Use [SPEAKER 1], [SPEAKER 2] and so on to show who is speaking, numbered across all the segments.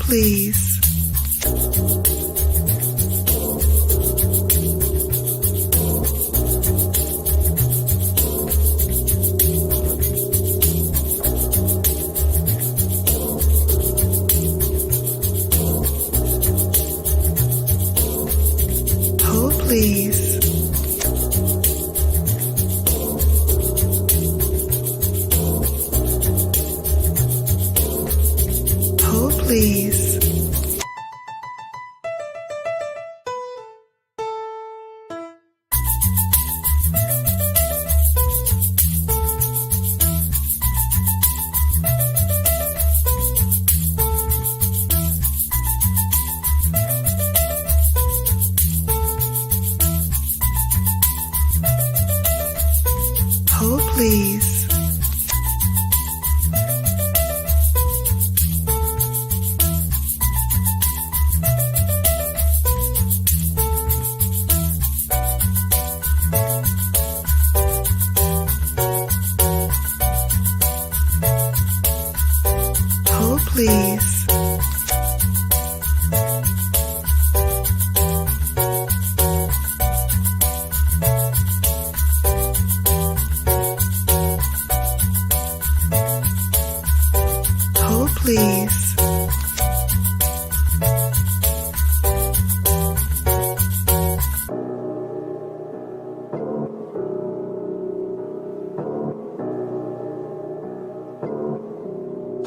[SPEAKER 1] please. Oh, please. Oh, please. Oh, please. Oh, please. Oh, please.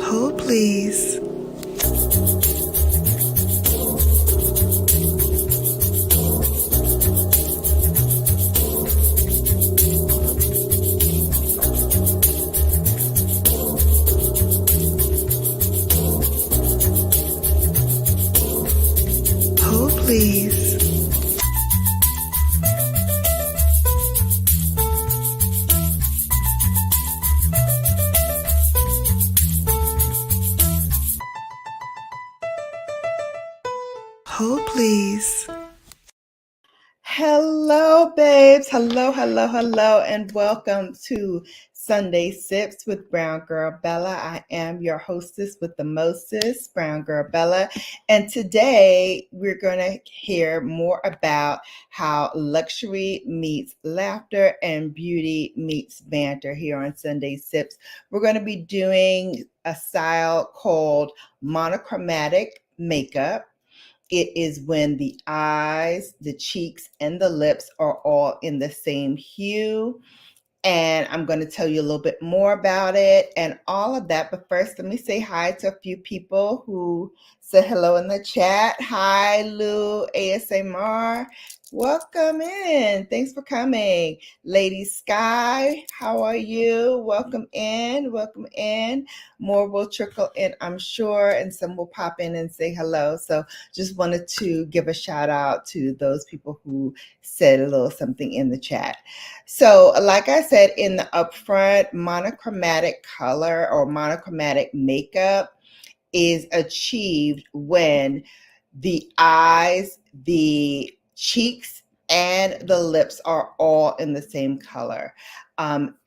[SPEAKER 1] Oh, please. Oh, please. Oh, please. Hello, babes. Hello, hello, hello, and welcome to Sunday Sips with Brown Girl Bella. I am your hostess with the mostest, Brown Girl Bella, and today we're going to hear more about how luxury meets laughter and beauty meets banter here on Sunday Sips. We're going to be doing a style called monochromatic makeup. It is when the eyes, the cheeks, and the lips are all in the same hue. And I'm going to tell you a little bit more about it and all of that. But first, let me say hi to a few people who said hello in the chat. Hi, Lou ASMR. Welcome in. Thanks for coming. Lady Sky, how are you? Welcome in. Welcome in. More will trickle in, I'm sure, and some will pop in and say hello. So just wanted to give a shout out to those people who said a little something in the chat. So like I said in the upfront, monochromatic color or monochromatic makeup is achieved when the eyes, the cheeks, and the lips are all in the same color.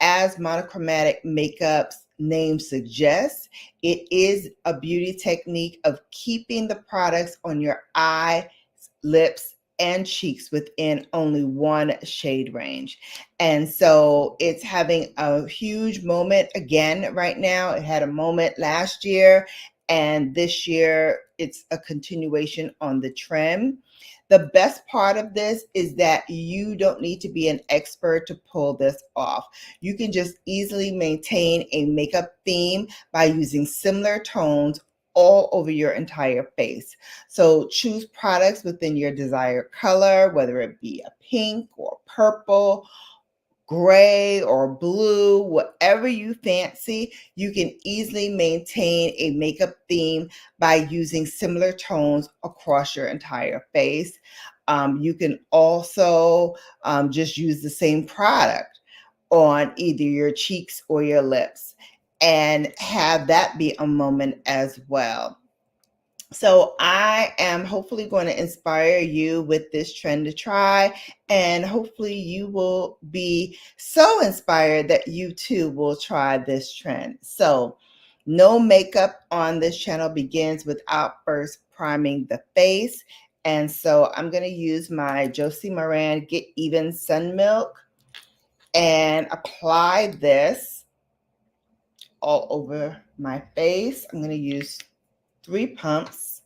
[SPEAKER 1] As monochromatic makeup's name suggests, it is a beauty technique of keeping the products on your eyes, lips, and cheeks within only one shade range. And so it's having a huge moment again right now. It had a moment last year, and this year it's a continuation on the trend. The best part of this is that you don't need to be an expert to pull this off. You can just easily maintain a makeup theme by using similar tones all over your entire face. So choose products within your desired color, whether it be a pink or purple, gray or blue, whatever you fancy. You can easily maintain a makeup theme by using similar tones across your entire face. You can also just use the same product on either your cheeks or your lips and have that be a moment as well. So I am hopefully going to inspire you with this trend to try, and hopefully you will be so inspired that you too will try this trend. So No makeup on this channel begins without first priming the face. And so I'm going to use my Josie Maran Get Even Sun Milk and apply this all over my face. I'm going to use 3 pumps,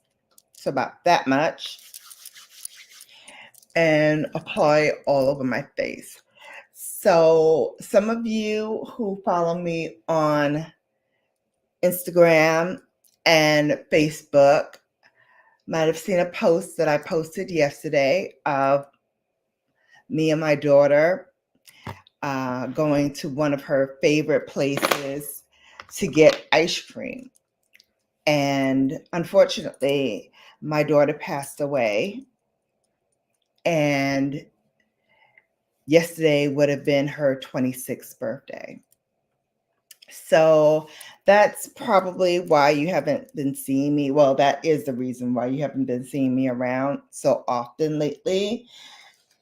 [SPEAKER 1] so about that much, and apply it all over my face. So some of you who follow me on Instagram and Facebook might have seen a post that I posted yesterday of me and my daughter going to one of her favorite places to get ice cream. And unfortunately, my daughter passed away, and yesterday would have been her 26th birthday. So that's probably why you haven't been seeing me. Well, that is the reason why you haven't been seeing me around so often lately,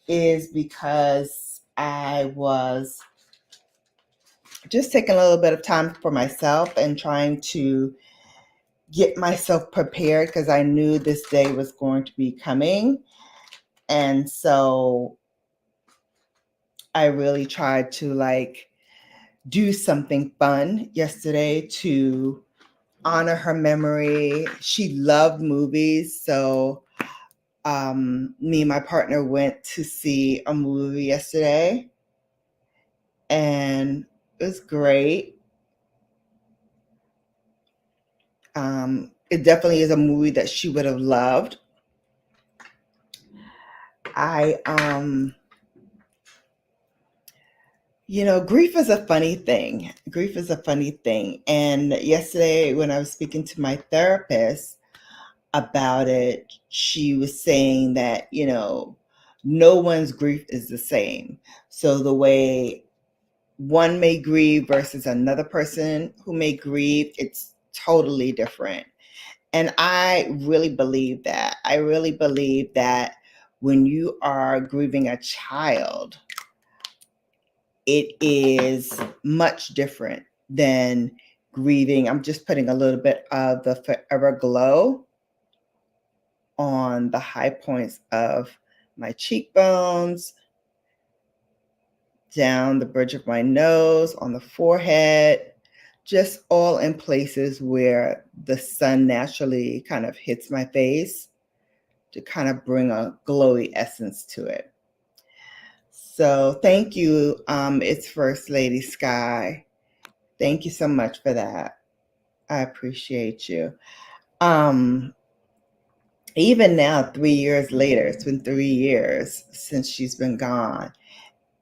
[SPEAKER 1] is because I was just taking a little bit of time for myself and trying to get myself prepared because I knew this day was going to be coming. And so I really tried to do something fun yesterday to honor her memory. She loved movies, so me and my partner went to see a movie yesterday, and it was great. It definitely is a movie that she would have loved. Grief is a funny thing. Grief is a funny thing. And yesterday when I was speaking to my therapist about it, she was saying that, no one's grief is the same. So the way one may grieve versus another person who may grieve, it's totally different. And I really believe that. I really believe that when you are grieving a child, it is much different than grieving. I'm just putting a little bit of the Forever Glow on the high points of my cheekbones, down the bridge of my nose, on the forehead, just all in places where the sun naturally kind of hits my face to kind of bring a glowy essence to it. So thank you. It's First Lady Sky. Thank you so much for that. I appreciate you. Even now, 3 years later, it's been 3 years since she's been gone.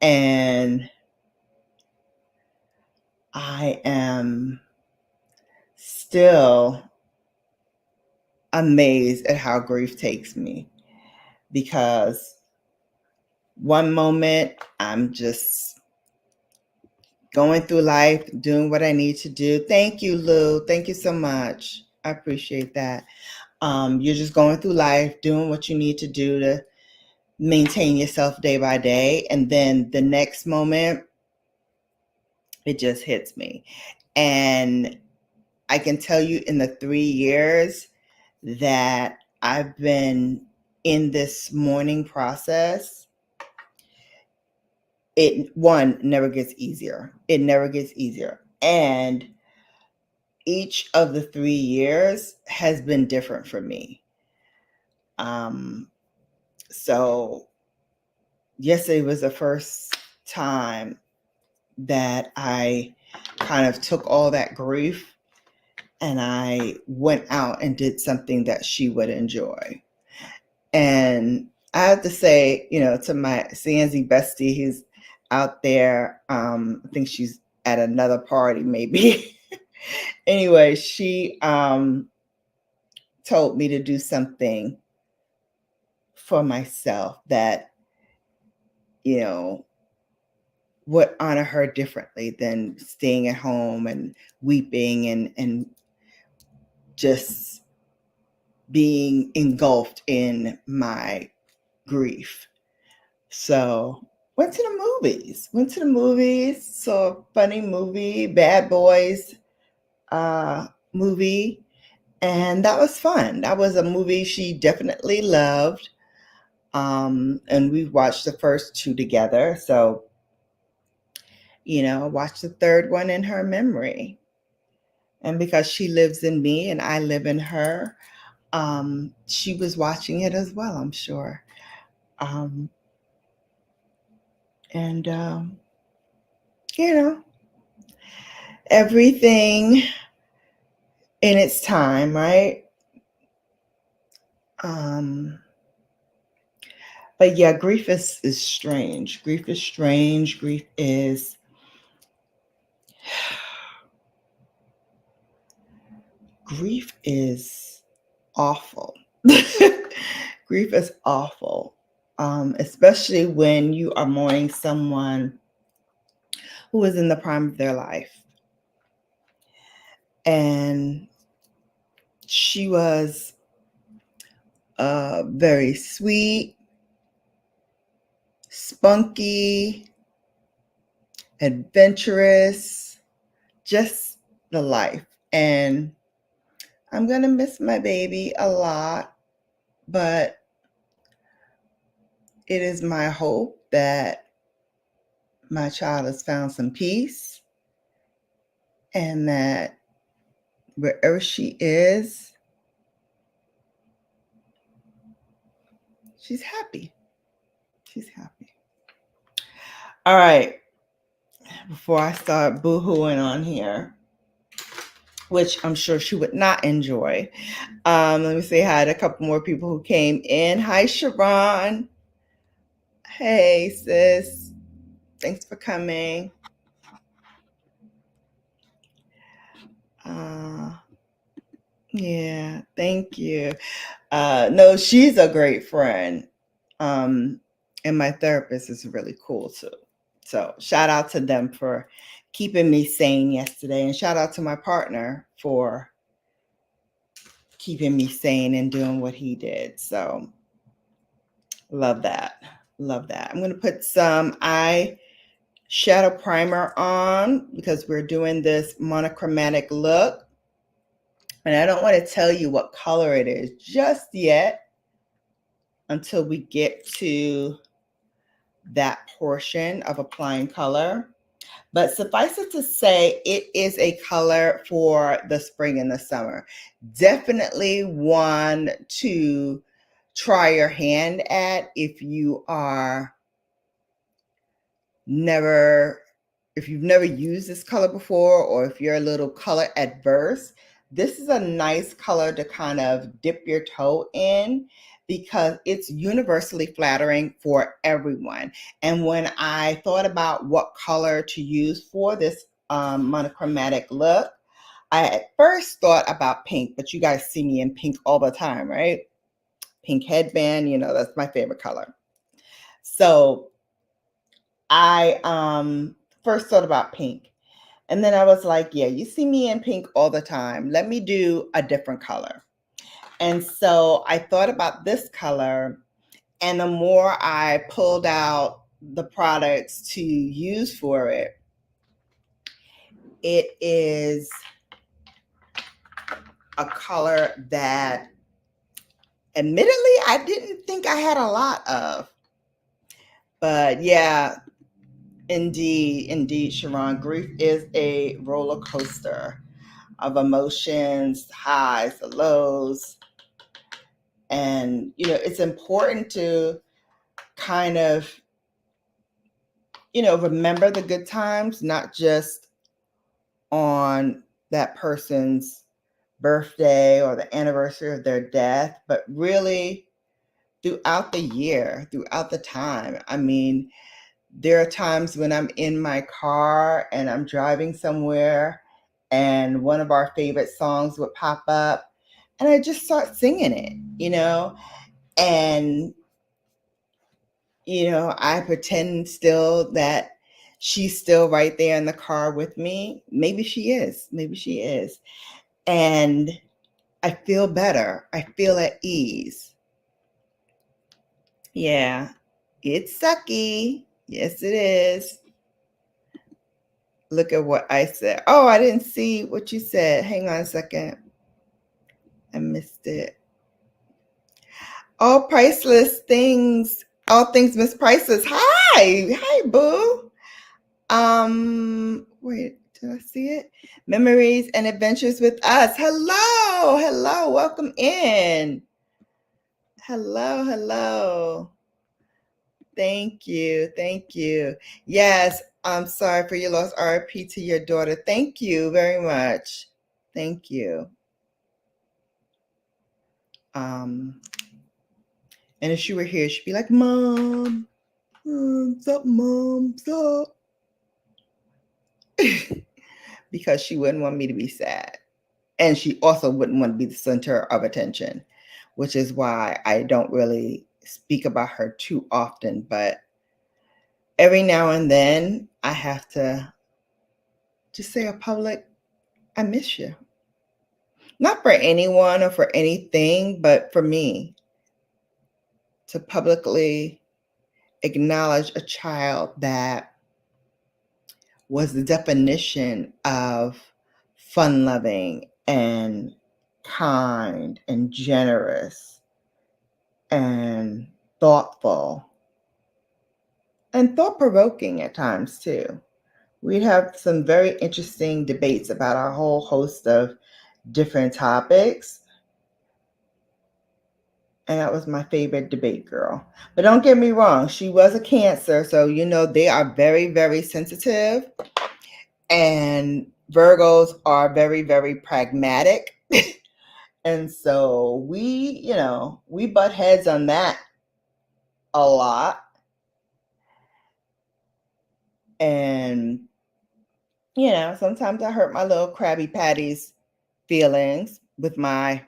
[SPEAKER 1] And I am still amazed at how grief takes me, because one moment I'm just going through life, doing what I need to do. Thank you, Lou. Thank you so much. I appreciate that. You're just going through life, doing what you need to do to maintain yourself day by day. And then the next moment, it just hits me. And I can tell you, in the 3 years that I've been in this mourning process, it never gets easier. It never gets easier. And each of the 3 years has been different for me. So yesterday was the first time that I kind of took all that grief and I went out and did something that she would enjoy. And I have to say, to my CNZ bestie who's out there, I think she's at another party maybe. Anyway, she told me to do something for myself that, would honor her differently than staying at home and weeping and just being engulfed in my grief. So went to the movies, saw a funny movie, Bad Boys. movie, and that was fun. That was a movie she definitely loved. And we watched the first two together. So, watched the third one in her memory. And because she lives in me and I live in her, she was watching it as well, I'm sure. Um, and, everything in its time, right? But yeah, grief is strange. Grief is strange. Grief is awful. Grief is awful, especially when you are mourning someone who is in the prime of their life. And she was very sweet, spunky, adventurous, just the life. And I'm going to miss my baby a lot, but it is my hope that my child has found some peace and that wherever she is, she's happy. She's happy. All right. Before I start boo-hooing on here, which I'm sure she would not enjoy, let me say hi to a couple more people who came in. Hi, Sharon. Hey, sis. Thanks for coming. Yeah, thank you. No, she's a great friend. And my therapist is really cool too. So shout out to them for keeping me sane yesterday. And shout out to my partner for keeping me sane and doing what he did. So love that. Love that. I'm going to put some eyeshadow primer on because we're doing this monochromatic look. And I don't want to tell you what color it is just yet until we get to that portion of applying color. But suffice it to say, it is a color for the spring and the summer. Definitely one to try your hand at if you've never used this color before, or if you're a little color adverse. This is a nice color to kind of dip your toe in because it's universally flattering for everyone. And when I thought about what color to use for this monochromatic look, I at first thought about pink, but you guys see me in pink all the time, right? Pink headband, that's my favorite color. So I first thought about pink. And then I was like, yeah, you see me in pink all the time. Let me do a different color. And so I thought about this color. And the more I pulled out the products to use for it, it is a color that admittedly I didn't think I had a lot of. But yeah, indeed, Sharon, grief is a roller coaster of emotions, the highs, the lows. And, it's important to kind of, remember the good times, not just on that person's birthday or the anniversary of their death, but really throughout the year, throughout the time. I mean, there are times when I'm in my car and I'm driving somewhere and one of our favorite songs would pop up and I just start singing it, and, I pretend still that she's still right there in the car with me. Maybe she is. Maybe she is. And I feel better. I feel at ease. Yeah, it's sucky. Yes, it is. Look at what I said. Oh, I didn't see what you said. Hang on a second. I missed it. All priceless things. All things Miss Priceless. Hi. Hi, boo. Wait, did I see it? Memories and adventures with us. Hello. Hello. Welcome in. Hello. Hello. Thank you. Thank you. Yes, I'm sorry for your loss. RIP to your daughter. Thank you very much. Thank you. And if she were here, she'd be like, Mom, what's up, Mom? What's up? Because she wouldn't want me to be sad. And she also wouldn't want to be the center of attention, which is why I don't really speak about her too often. But every now and then, I have to just say a public, I miss you. Not for anyone or for anything, but for me, to publicly acknowledge a child that was the definition of fun-loving and kind and generous and thoughtful and thought-provoking at times too. We'd have some very interesting debates about a whole host of different topics. And that was my favorite debate girl. But don't get me wrong, she was a Cancer, so they are very, very sensitive. And Virgos are very, very pragmatic. And so we butt heads on that a lot. And, sometimes I hurt my little Krabby Patty's feelings with my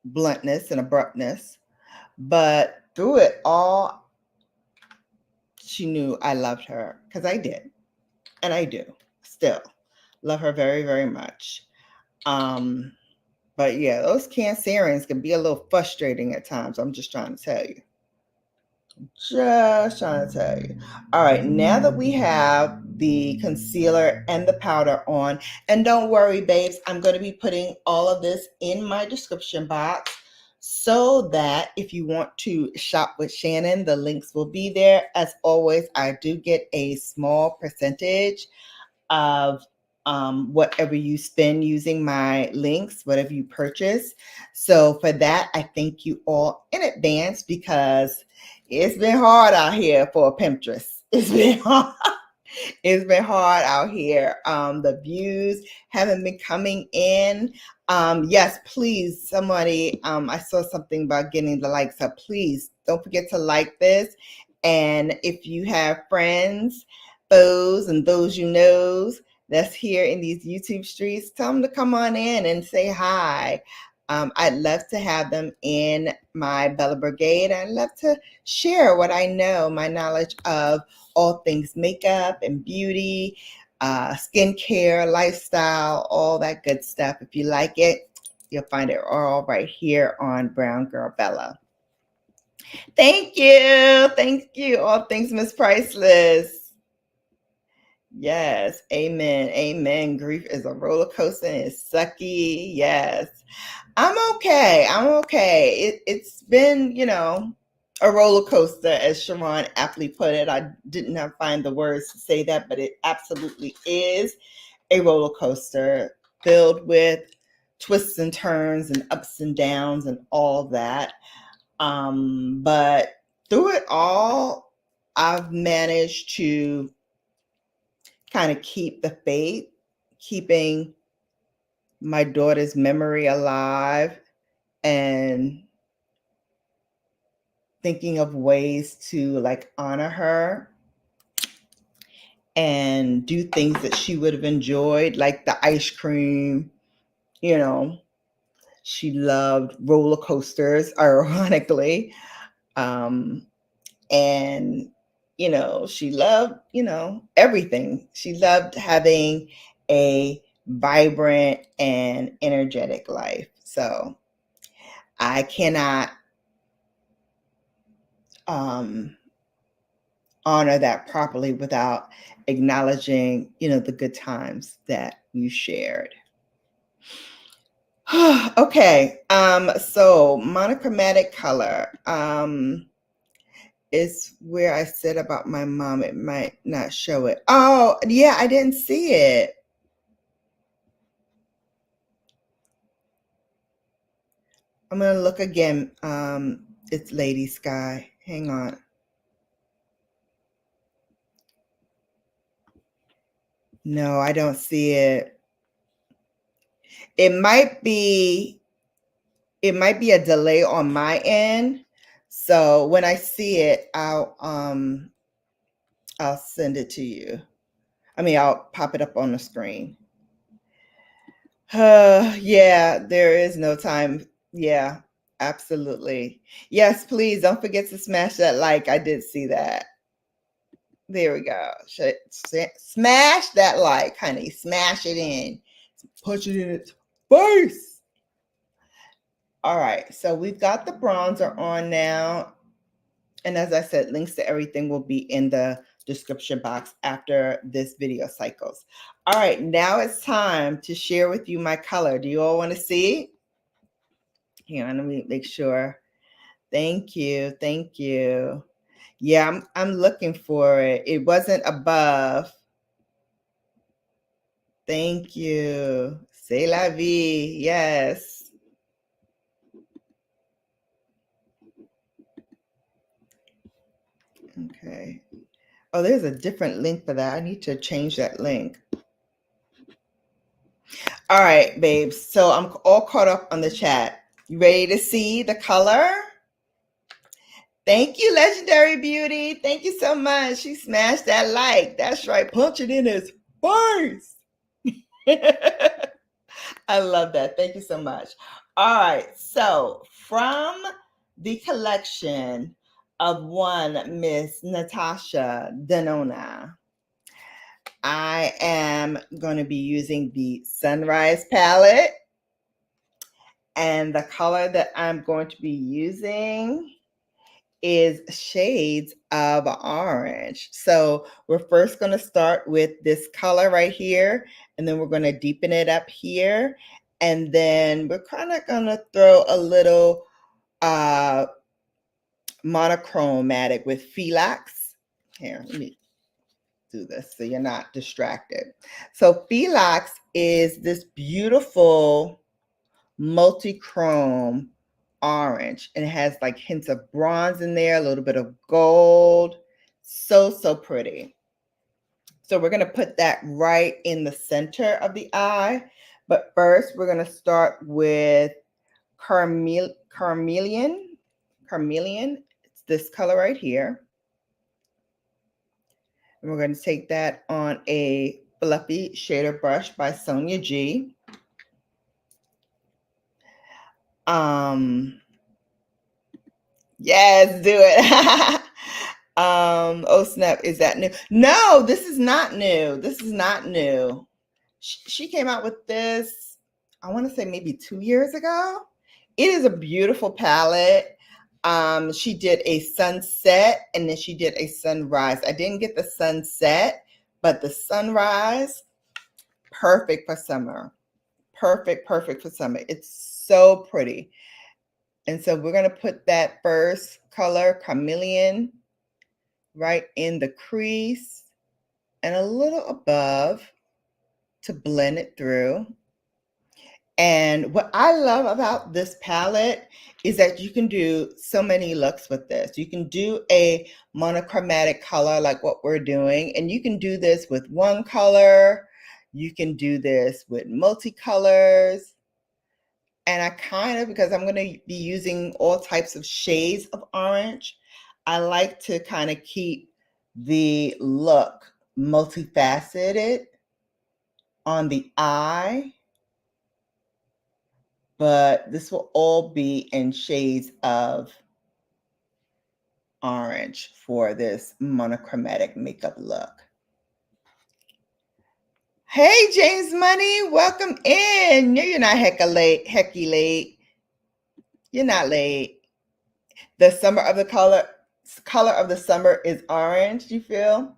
[SPEAKER 1] bluntness and abruptness. But through it all, she knew I loved her because I did. And I do still love her very, very much. But yeah, those Cancerians can be a little frustrating at times. I'm just trying to tell you. All right, now that we have the concealer and the powder on, and don't worry, babes, I'm going to be putting all of this in my description box so that if you want to shop with Shannon, the links will be there. As always, I do get a small percentage of whatever you spend using my links, whatever you purchase. So for that, I thank you all in advance because it's been hard out here for a pimptress. It's been hard. It's been hard out here. The views haven't been coming in. Yes, please, somebody, I saw something about getting the likes up. Please don't forget to like this. And if you have friends, foes, and those you knows that's here in these YouTube streets, tell them to come on in and say hi. I'd love to have them in my Bella Brigade. I'd love to share what I know, my knowledge of all things makeup and beauty, skincare, lifestyle, all that good stuff. If you like it, you'll find it all right here on Brown Girl Bella. Thank you. Thank you. All things Miss Priceless. Yes. Amen. Amen. Grief is a roller coaster and it's sucky. Yes. I'm okay. It's been, a roller coaster, as Sharon aptly put it. I didn't find the words to say that, but it absolutely is a roller coaster filled with twists and turns and ups and downs and all that. But through it all, I've managed to kind of keep the faith, keeping my daughter's memory alive and thinking of ways to honor her and do things that she would have enjoyed, like the ice cream. She loved roller coasters, ironically. And she loved everything. She loved having a vibrant and energetic life. So I cannot honor that properly without acknowledging, the good times that we shared. Okay, so monochromatic color is where I said about my mom. It might not show it. Oh, yeah, I didn't see it. I'm gonna look again. It's Lady Sky. Hang on. No, I don't see it. It might be a delay on my end. So when I see it, I'll send it to you. I'll pop it up on the screen. Yeah, there is no time. Yeah, absolutely. Yes, please don't forget to smash that like. I did see that. There we go. Smash that like, honey. Smash it in. Punch it in its face. All right, so we've got the bronzer on now. And as I said, links to everything will be in the description box after this video cycles. All right, now it's time to share with you my color. Do you all want to see? Hang on, let me make sure. Thank you. Thank you. Yeah, I'm looking for it. It wasn't above. Thank you. C'est la vie. Yes. Okay. Oh, there's a different link for that. I need to change that link. All right, babes. So I'm all caught up on the chat. You ready to see the color? Thank you, Legendary Beauty. Thank you so much. She smashed that like. That's right. Punch it in his face. I love that. Thank you so much. All right. So from the collection of one Miss Natasha Denona, I am going to be using the Sunrise palette. And the color that I'm going to be using is shades of orange. So we're first going to start with this color right here, and then we're going to deepen it up here. And then we're kind of going to throw a little monochromatic with 𝕊𝕦𝕒𝕟𝕜𝕤. Here, let me do this so you're not distracted. So 𝕊𝕦𝕒𝕟𝕜𝕤 is this beautiful multi-chrome orange, and it has like hints of bronze in there, a little bit of gold. So pretty. So we're going to put that right in the center of the eye. But first, we're going to start with carmelian. It's this color right here. And we're going to take that on a fluffy shader brush by Sonia G. Yes, do it. Oh snap, is that new? No, this is not new. This is not new. She came out with this, I want to say maybe 2 years ago. It is a beautiful palette. She did a sunset and then she did a sunrise. I didn't get the sunset, but the sunrise, perfect for summer. Perfect for summer. It's so pretty. And so we're going to put that first color, chameleon, right in the crease and a little above to blend it through. And what I love about this palette is that you can do so many looks with this. You can do a monochromatic color like what we're doing, and you can do this with one color. You can do this with multicolors. And I kind of, because I'm going to be using all types of shades of orange, I like to kind of keep the look multifaceted on the eye, but this will all be in shades of orange for this monochromatic makeup look. Hey, James Money, welcome in. No, you're not hecky late. You're not late. The Summer of the Color color of the summer is orange, you feel?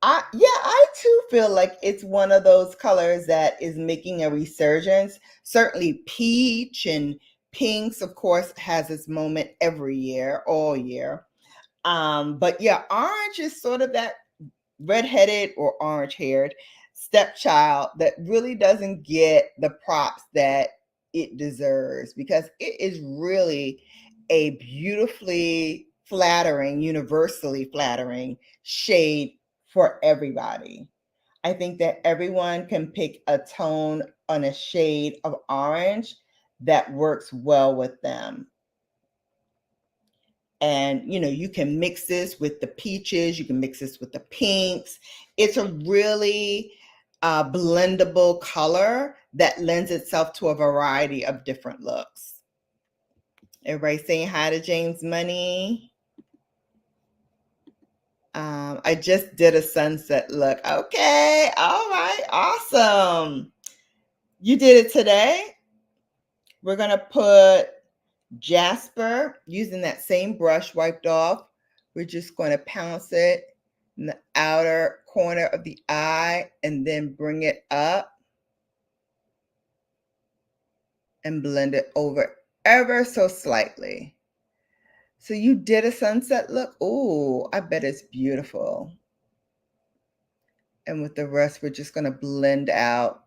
[SPEAKER 1] I too feel like it's one of those colors that is making a resurgence. Certainly peach and pinks, of course, has its moment every year, all year. But yeah, orange is sort of that redheaded or orange haired stepchild that really doesn't get the props that it deserves, because it is really a beautifully flattering, universally flattering shade for everybody. I think that everyone can pick a tone on a shade of orange that works well with them. And you can mix this with the peaches, you can mix this with the pinks. It's a really blendable color that lends itself to a variety of different looks. Everybody saying hi to James Money. I just did a sunset look. Okay, all right, awesome. You did it today. We're gonna put Jasper, using that same brush wiped off. We're just going to pounce it in the outer corner of the eye and then bring it up and blend it over ever so slightly. So you did a sunset look. Oh, I bet it's beautiful. And with the rest, we're just going to blend out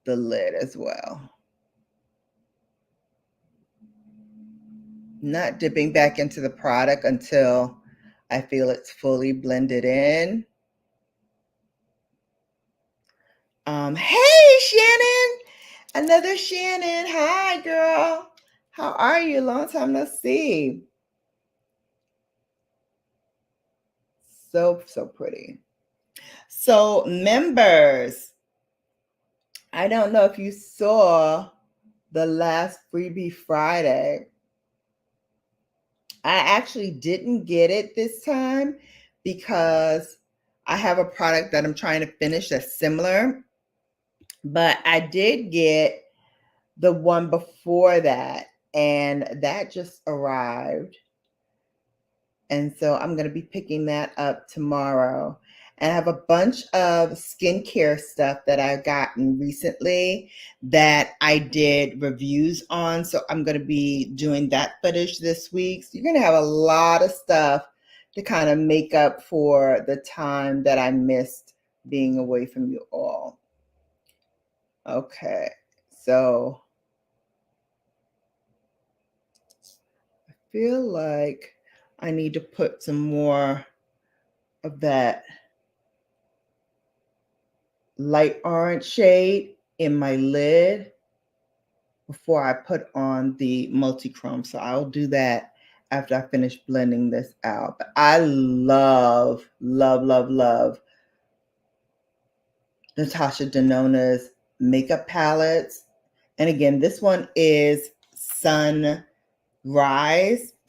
[SPEAKER 1] the lid as well. Not dipping back into the product until I feel it's fully blended in. Hey, Shannon, another Shannon. Hi, girl. How are you? Long time no see. So pretty. So, members, I don't know if you saw the last Freebie Friday. I actually didn't get it this time because I have a product that I'm trying to finish that's similar, but I did get the one before that, and that just arrived. And so I'm going to be picking that up tomorrow. And I have a bunch of skincare stuff that I've gotten recently that I did reviews on. So I'm going to be doing that footage this week. So you're going to have a lot of stuff to kind of make up for the time that I missed being away from you all. Okay, so I feel like I need to put some more of that light orange shade in my lid before I put on the multi-chrome. So I'll do that after I finish blending this out. But I love, love, love, love Natasha Denona's makeup palettes. And again, this one is Sunrise.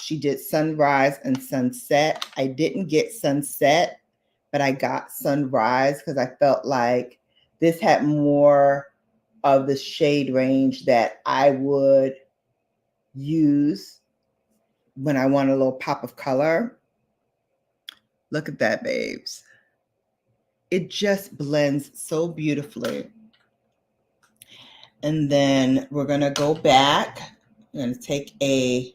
[SPEAKER 1] She did Sunrise and Sunset. I didn't get Sunset, but I got Sunrise because I felt like this had more of the shade range that I would use when I want a little pop of color. Look at that, babes. It just blends so beautifully. And then we're going to go back. I'm going to take a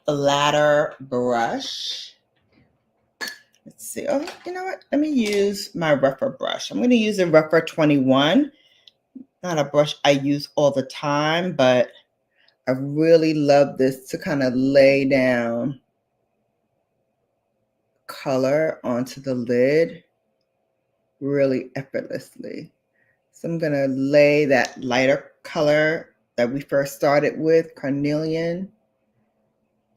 [SPEAKER 1] flatter brush. Let's see. Oh, you know what? Let me use my rougher brush. I'm going to use a rougher 21. Not a brush I use all the time, but I really love this to kind of lay down color onto the lid really effortlessly. So I'm going to lay that lighter color that we first started with, carnelian,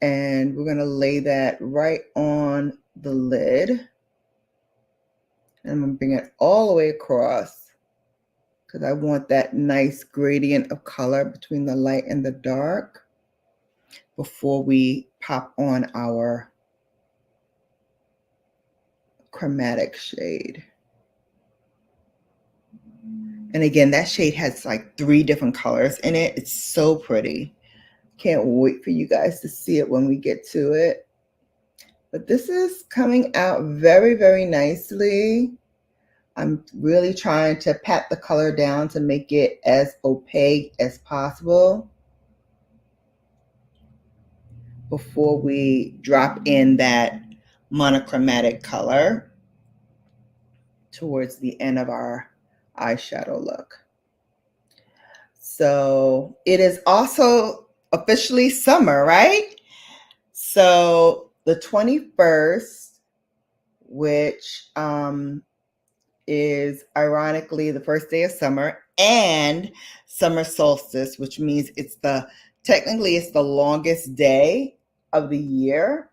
[SPEAKER 1] and we're going to lay that right on the lid. And I'm going to bring it all the way across because I want that nice gradient of color between the light and the dark before we pop on our chromatic shade. And again, that shade has like 3 different colors in it. It's so pretty. Can't wait for you guys to see it when we get to it. But this is coming out very, very nicely. I'm really trying to pat the color down to make it as opaque as possible before we drop in that monochromatic color towards the end of our eyeshadow look. So it is also officially summer, right? So the 21st, which is ironically the first day of summer, and summer solstice, which means technically it's the longest day of the year.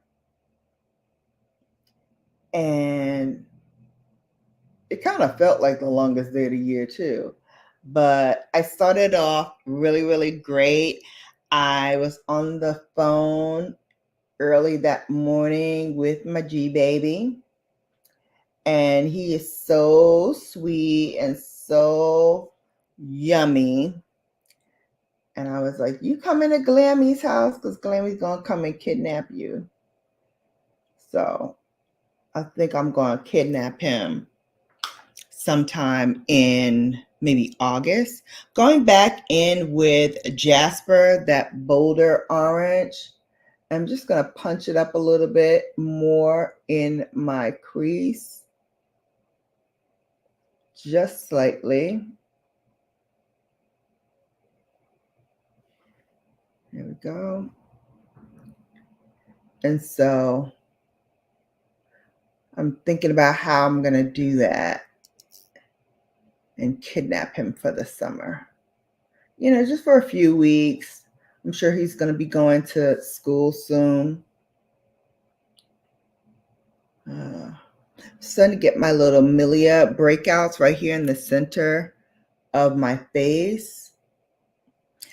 [SPEAKER 1] And it kind of felt like the longest day of the year too. But I started off really, really great. I was on the phone early that morning with my G baby, and he is so sweet and so yummy. And I was like, you come into Glammy's house because Glammy's gonna come and kidnap you. So I think I'm gonna kidnap him sometime in maybe August. Going back in with Jasper, that bolder orange. I'm just going to punch it up a little bit more in my crease. Just slightly. There we go. And so I'm thinking about how I'm going to do that and kidnap him for the summer. You know, just for a few weeks. I'm sure he's going to be going to school soon. Starting to get my little milia breakouts right here in the center of my face.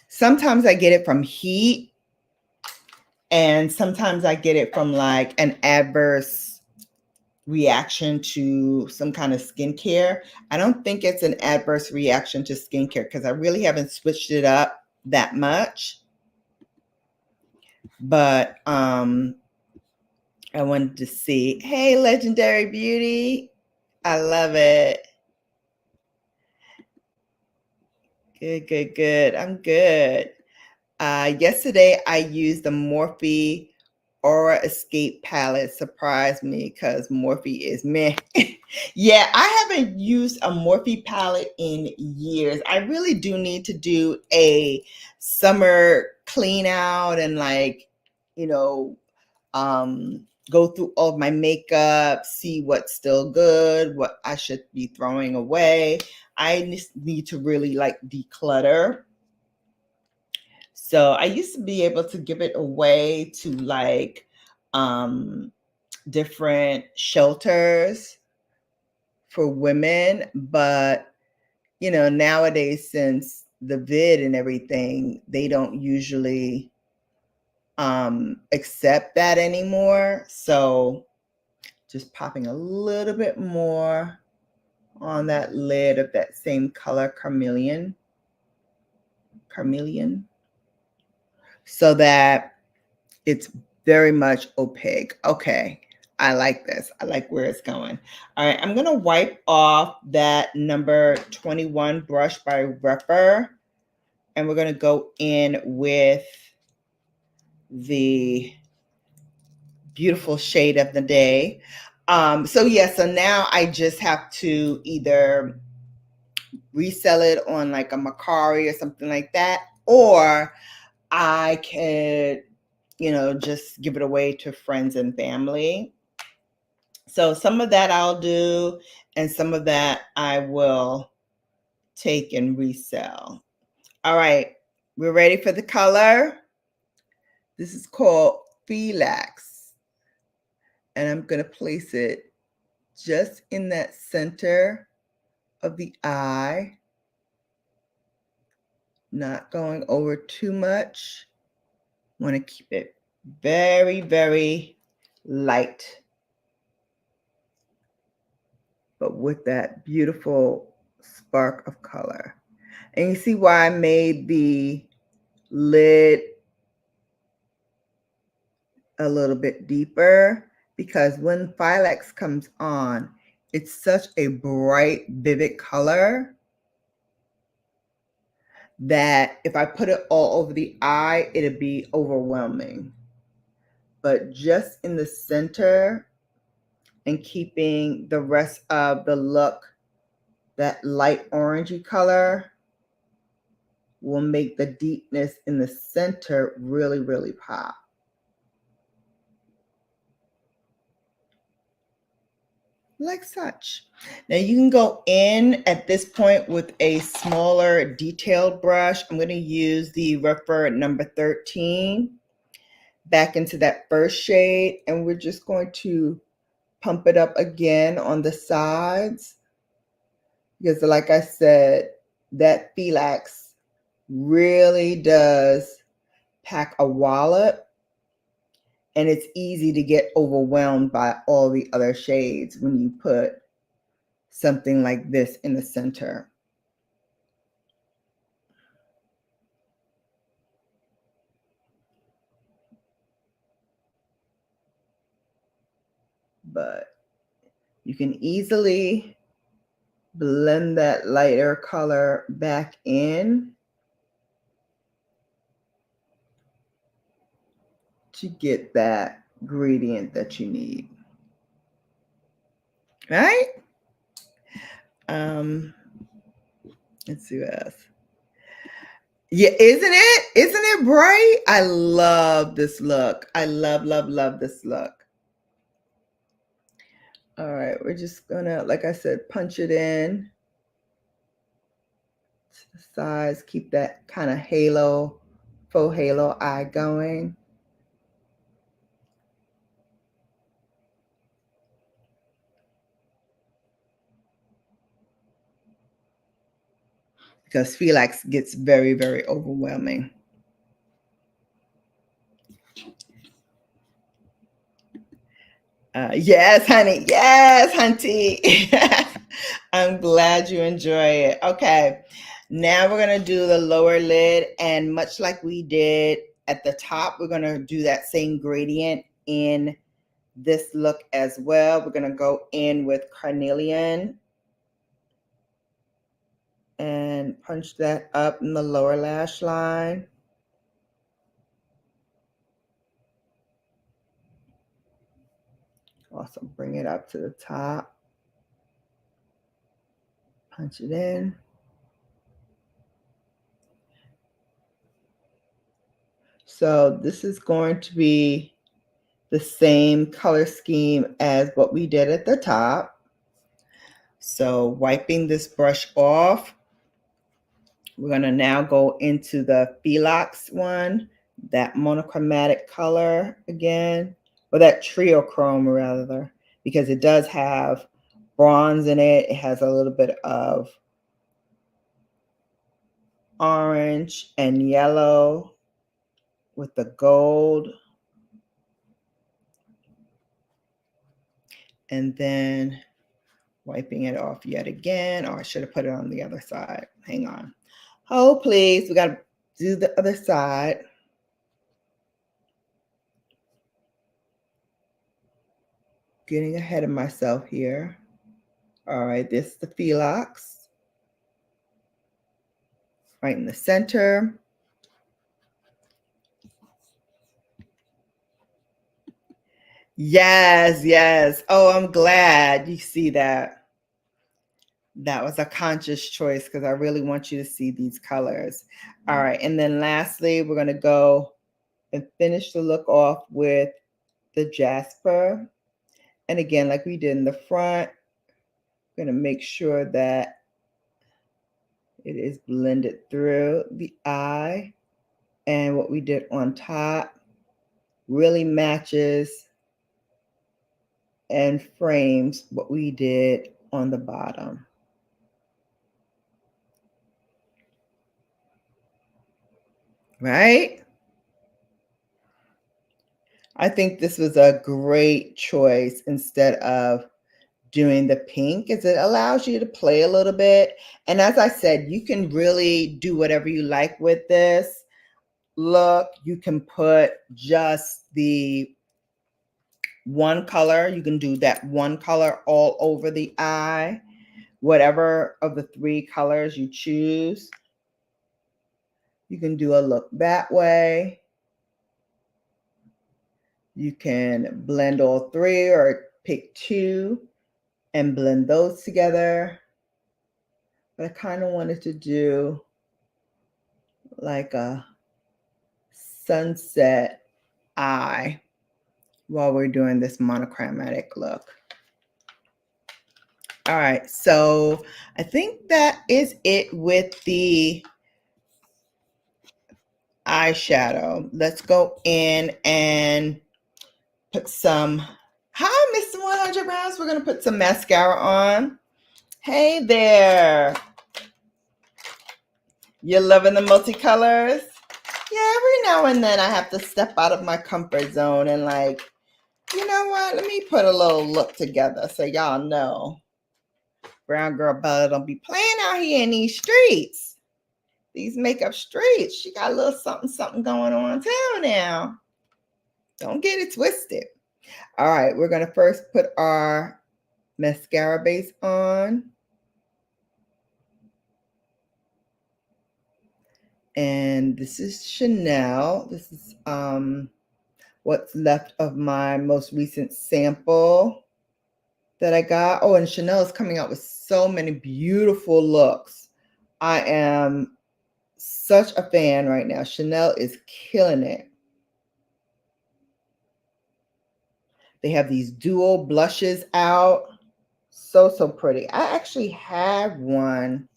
[SPEAKER 1] Sometimes I get it from heat, and sometimes I get it from like an adverse reaction to some kind of skincare. I don't think it's an adverse reaction to skincare because I really haven't switched it up that much. But I wanted to see, hey, Legendary Beauty. I love it. Good, good, good. I'm good. Yesterday, I used the Morphe Aura Escape palette. Surprised me because Morphe is meh. Yeah, I haven't used a Morphe palette in years. I really do need to do a summer clean out and go through all of my makeup, see what's still good, what I should be throwing away. I just need to really declutter. So I used to be able to give it away to different shelters for women, but nowadays, since the vid and everything, they don't usually accept that anymore. So just popping a little bit more on that lid of that same color, Carmelian, so that it's very much opaque. Okay, I like this. I like where it's going. All right, I'm gonna wipe off that number 21 brush by Repper, and we're gonna go in with the beautiful shade of the day. So now I just have to either resell it on like a Macari or something like that, or I could, just give it away to friends and family. So some of that I'll do, and some of that I will take and resell. All right, we're ready for the color. This is called Relax, and I'm going to place it just in that center of the eye, not going over too much. Want to keep it very, very light, but with that beautiful spark of color. And you see why I made the lid a little bit deeper? because when Filex comes on, it's such a bright, vivid color that if I put it all over the eye, it'd be overwhelming. But just in the center and keeping the rest of the look that light orangey color will make the deepness in the center really, really pop. Like such. Now you can go in at this point with a smaller detailed brush. I'm going to use the Refer number 13 back into that first shade, and we're just going to pump it up again on the sides, because like I said, that Filex really does pack a wallop, and it's easy to get overwhelmed by all the other shades when you put something like this in the center. But you can easily blend that lighter color back in to get that gradient that you need. Right? Let's see what else. Yeah, isn't it? Isn't it bright? I love this look. I love, love, love this look. All right, we're just gonna, like I said, punch it in to the sides, keep that kind of halo, faux halo eye going. Because Felix gets very, very overwhelming. Yes, honey. Yes, hunty. I'm glad you enjoy it. Okay, now we're going to do the lower lid. And much like we did at the top, we're going to do that same gradient in this look as well. We're going to go in with Carnelian and punch that up in the lower lash line. Also bring it up to the top. Punch it in. So this is going to be the same color scheme as what we did at the top. So wiping this brush off, we're going to now go into the Felix one, that monochromatic color again, or that trio chrome rather, because it does have bronze in it. It has a little bit of orange and yellow with the gold. And then wiping it off yet again. Oh, I should have put it on the other side. Hang on. Oh, please. We got to do the other side. Getting ahead of myself here. All right, this is the Felix. Right in the center. Yes, yes. Oh, I'm glad you see that. That was a conscious choice because I really want you to see these colors. All right, and then lastly, we're going to go and finish the look off with the Jasper. And again, like we did in the front, I'm going to make sure that it is blended through the eye. And what we did on top really matches and frames what we did on the bottom. Right? I think this was a great choice instead of doing the pink, as it allows you to play a little bit. And as I said, you can really do whatever you like with this look. You can put just the one color. You can do that one color all over the eye, whatever of the 3 colors you choose. You can do a look that way. You can blend all 3 or pick 2 and blend those together. But I kind of wanted to do like a sunset eye while we're doing this monochromatic look. All right, so I think that is it with the eyeshadow. Let's go in and put some, hi, Mr. 100 Rounds. We're going to put some mascara on. Hey there. You're loving the multicolors? Yeah, every now and then I have to step out of my comfort zone and like, you know what? Let me put a little look together so y'all know. Brown Girl Bella don't be playing out here in these streets. These makeup streets. She got a little something, something going on too now. Don't get it twisted. All right, we're going to first put our mascara base on. And this is Chanel. This is what's left of my most recent sample that I got. Oh, and Chanel is coming out with so many beautiful looks. I am such a fan right now. Chanel is killing it. They have these dual blushes out. So, so pretty. I actually have one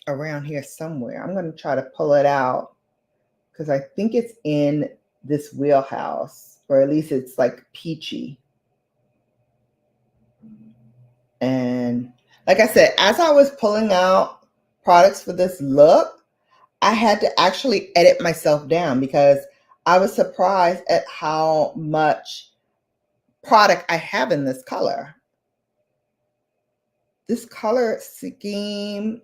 [SPEAKER 1] around here somewhere. I'm going to try to pull it out because I think it's in this wheelhouse, or at least it's like peachy. And like I said, as I was pulling out products for this look, I had to actually edit myself down because I was surprised at how much product I have in this color. This color scheme,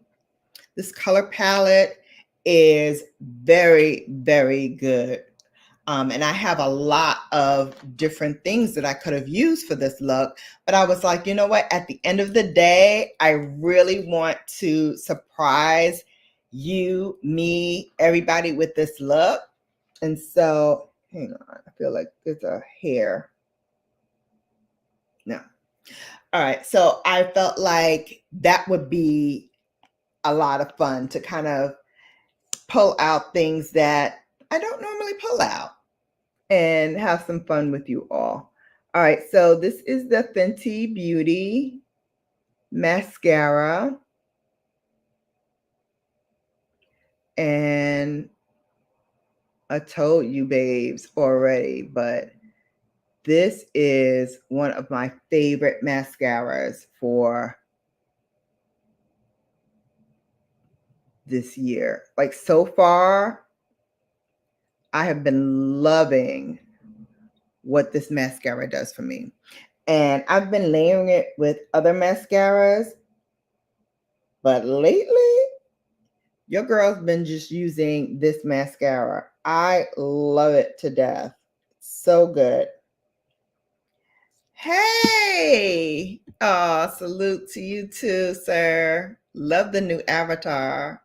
[SPEAKER 1] this color palette is very, very good. And I have a lot of different things that I could have used for this look. But I was like, you know what? At the end of the day, I really want to surprise you, me, everybody with this look. And so, hang on. I feel like there's a hair. No. All right. So I felt like that would be a lot of fun to kind of pull out things that I don't normally pull out and have some fun with you all. All right, so this is the Fenty Beauty mascara. And I told you babes already, but this is one of my favorite mascaras for this year. Like so far, I have been loving what this mascara does for me. And I've been layering it with other mascaras, but lately, your girl's been just using this mascara. I love it to death. So good. Hey! Oh, salute to you too, sir. Love the new avatar.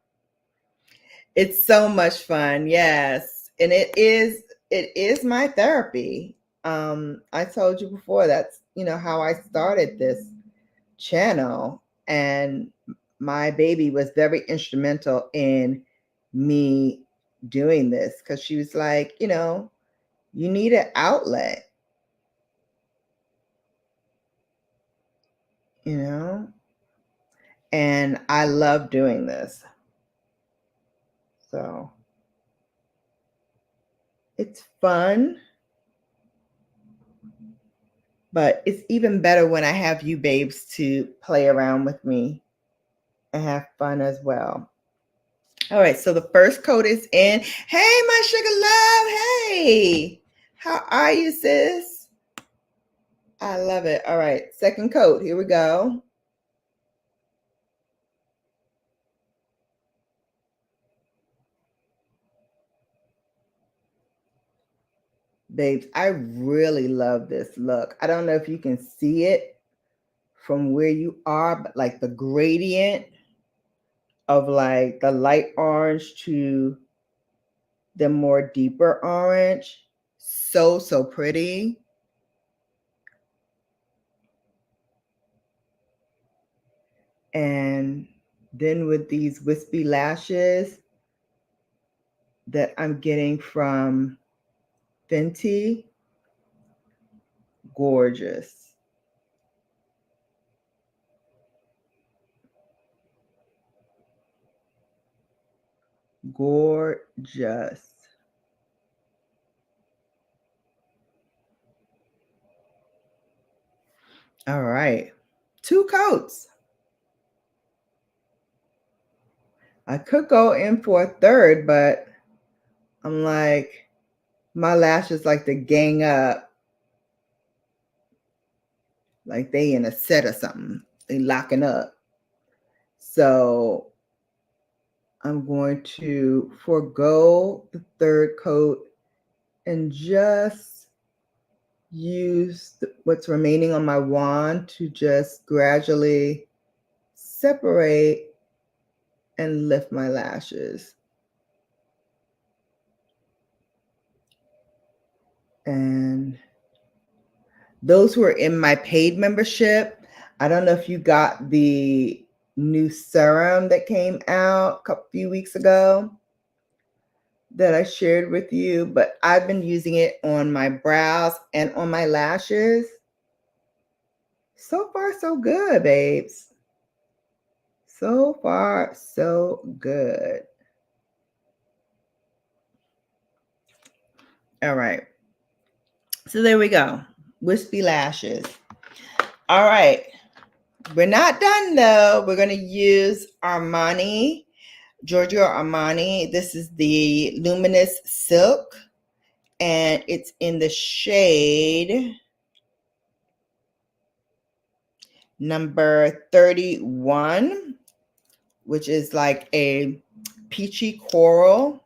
[SPEAKER 1] It's so much fun, yes. And it is my therapy. I told you before that's how I started this channel, and my baby was very instrumental in me doing this because she was like, you need an outlet, and I love doing this. So it's fun, but it's even better when I have you babes to play around with me and have fun as well. All right, so the first coat is in. Hey, my sugar love. Hey, how are you, sis? I love it. All right, second coat. Here we go. Babes, I really love this look. I don't know if you can see it from where you are, but like the gradient of like the light orange to the more deeper orange. So, so pretty. And then with these wispy lashes that I'm getting from Fenty, gorgeous. Gorgeous. All right. 2 coats. I could go in for a third, but I'm like, my lashes like to gang up. Like they in a set or something. They locking up. So I'm going to forego the third coat and just use what's remaining on my wand to just gradually separate and lift my lashes. And those who are in my paid membership, I don't know if you got the new serum that came out a few weeks ago that I shared with you, but I've been using it on my brows and on my lashes. So far, so good, babes. So far, so good. All right. So there we go. Wispy lashes. All right. We're not done though. We're going to use Armani, Giorgio Armani. This is the Luminous Silk, and it's in the shade number 31, which is like a peachy coral.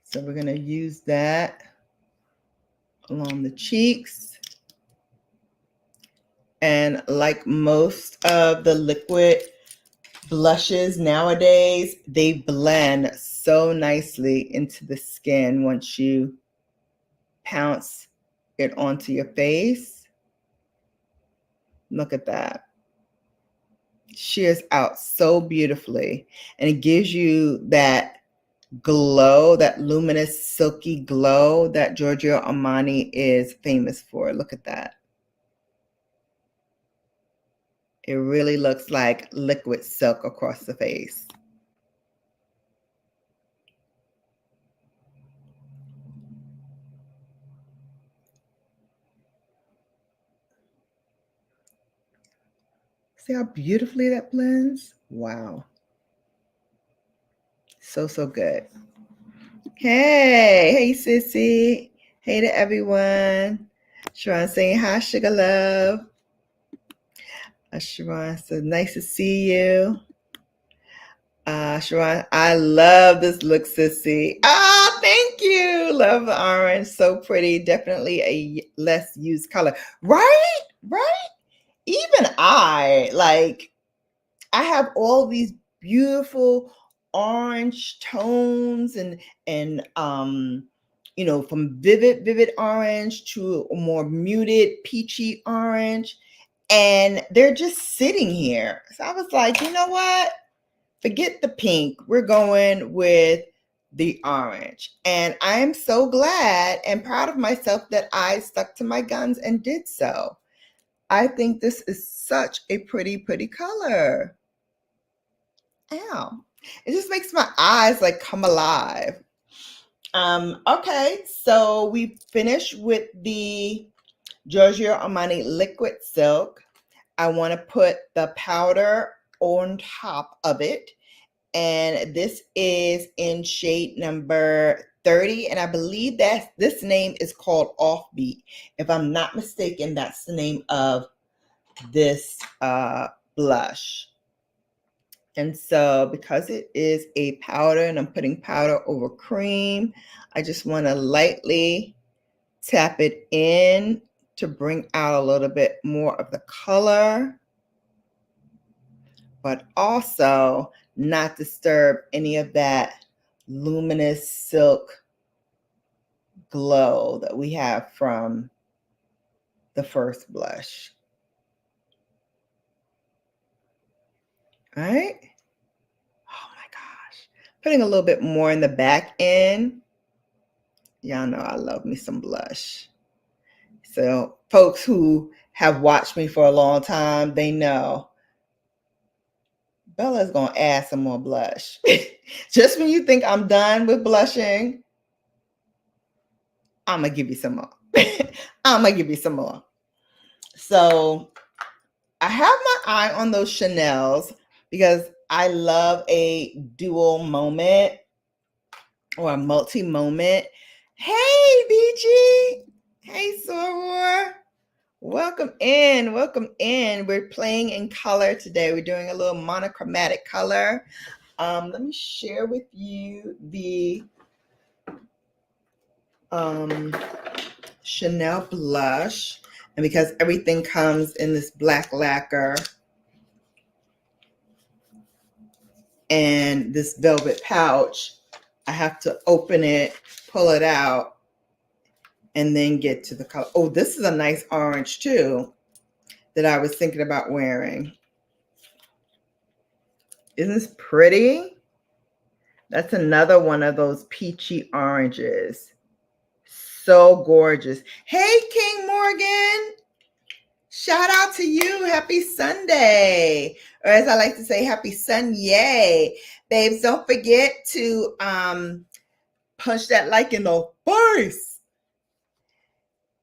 [SPEAKER 1] So we're going to use that along the cheeks. And like most of the liquid blushes nowadays, they blend so nicely into the skin once you pounce it onto your face. Look at that. Shears out so beautifully, and it gives you that glow, that luminous silky glow that Giorgio Armani is famous for. Look at that. It really looks like liquid silk across the face. See how beautifully that blends? Wow. So, so good. Hey, sissy. Hey to everyone. Sharon saying hi, sugar love. Sharon, so nice to see you. Sharon, I love this look, sissy. Thank you. Love the orange. So pretty. Definitely a less used color. Right? Right? Even I have all these beautiful orange tones and from vivid orange to a more muted peachy orange, and they're just sitting here. So I was like, you know what? Forget the pink. We're going with the orange. And I am so glad and proud of myself that I stuck to my guns and did so. I think this is such a pretty, pretty color. Ow. It just makes my eyes like come alive. Okay, so we finished with the Giorgio Armani Liquid Silk. I want to put the powder on top of it. And this is in shade number 30. And I believe that this name is called Offbeat. If I'm not mistaken, that's the name of this blush. And so because it is a powder and I'm putting powder over cream, I just want to lightly tap it in to bring out a little bit more of the color, but also not disturb any of that luminous silk glow that we have from the first blush. All right. Oh my gosh. Putting a little bit more in the back end. Y'all know I love me some blush. So folks who have watched me for a long time, they know Bella's going to add some more blush. Just when you think I'm done with blushing, I'm going to give you some more. I'm going to give you some more. So I have my eye on those Chanels because I love a dual moment or a multi-moment. Hey, BG. Hey, Soror. Welcome in. Welcome in. We're playing in color today. We're doing a little monochromatic color. Let me share with you the Chanel blush. And because everything comes in this black lacquer and this velvet pouch, I have to open it, pull it out, and then get to the color. Oh, this is a nice orange too that I was thinking about wearing. Isn't this pretty? That's another one of those peachy oranges. So gorgeous. Hey, King Morgan. Shout out to you. Happy Sunday. Or as I like to say, happy Sun-yay. Babes, don't forget to punch that like in the face